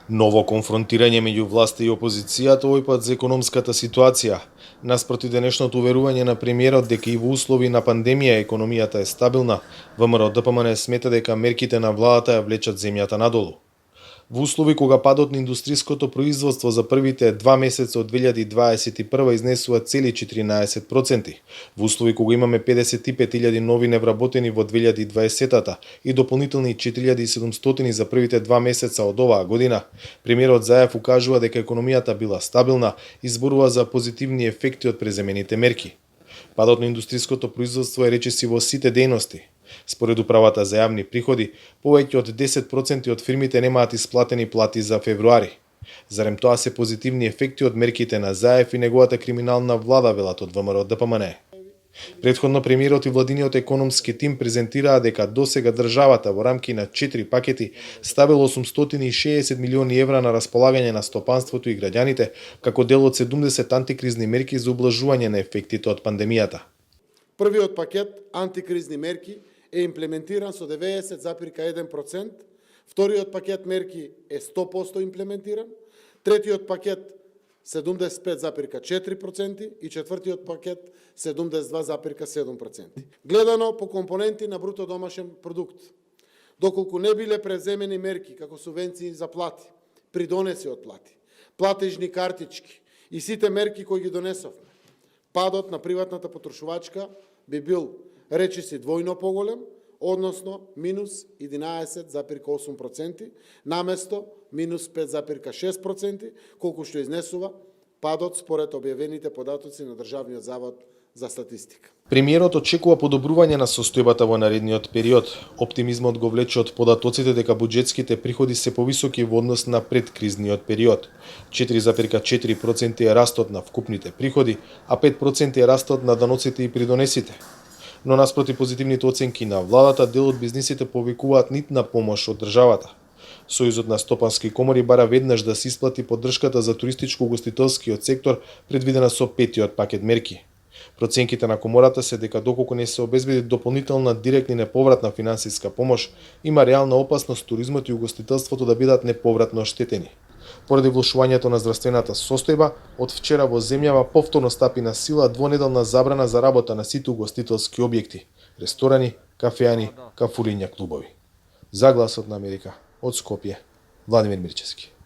Ново конфронтирање меѓу власта и опозицијата овој пат за економската ситуација. Наспроти денешното уверување на премиерот дека и во услови на пандемија економијата е стабилна, ВМРО-ДПМН смета дека мерките на владата ја влечат земјата надолу. Во услови кога падот на индустриското производство за првите 2 месеца од 2021 изнесува цели 14%, во услови кога имаме 55.000 нови невработени во 2020-та и дополнителни 4.700 за првите 2 месеца од оваа година, премиерот Заев укажува дека економијата била стабилна и зборува за позитивни ефекти од преземените мерки. Падот на индустриското производство е речиси во сите дејности. Според управата за јавни приходи, повеќе од 10% од фирмите немаат исплатени плати за февруари. Зарем тоа се позитивни ефекти од мерките на Заев и неговата криминална влада, велат од ВМРО-ДПМН. Претходно премиерот и владиниот економски тим презентираа дека досега државата во рамки на 4 пакети ставил 860 милиони евра на располагање на стопанството и граѓаните како дел од 70 антикризни мерки за ублажување на ефектите од пандемијата. Првиот пакет антикризни мерки е имплементиран со 90,1%, вториот пакет мерки е 100% имплементиран, третиот пакет 75,4% и четвртиот пакет 72,7%. Гледано по компоненти на бруто домашен продукт, доколку не биле преземени мерки како субвенции за плати, придонеси од плати, платежни картички и сите мерки кои ги донесовме, падот на приватната потрошувачка би бил речиси двојно поголем, односно минус 11,8%, наместо минус 5,6%, колку што изнесува падот според објавените податоци на Државниот завод за статистика. Премиерот очекува подобрување на состојбата во наредниот период. Оптимизмот го влече од податоците дека буџетските приходи се повисоки во однос на предкризниот период. 4,4% е растот на вкупните приходи, а 5% е растот на даноците и придонесите. Но наспроти позитивните оценки на владата, дел од бизнисите повикуваат нитна помош од државата. Сојузот на стопански комори бара веднаш да се исплати поддршката за туристичко-угостителскиот сектор предвидена со петиот пакет мерки. Проценките на комората се дека доколку не се обезбеди дополнителна директна и неповратна финансиска помош, има реална опасност туризмот и угостителството да бидат неповратно оштетени. Поради влошувањето на здравствената состојба, од вчера во земјава повторно стапи на сила двонеделна забрана за работа на сите угостителски објекти, ресторани, кафеани, кафуриња, клубови. За Гласот на Америка, од Скопје, Владимир Мирчевски.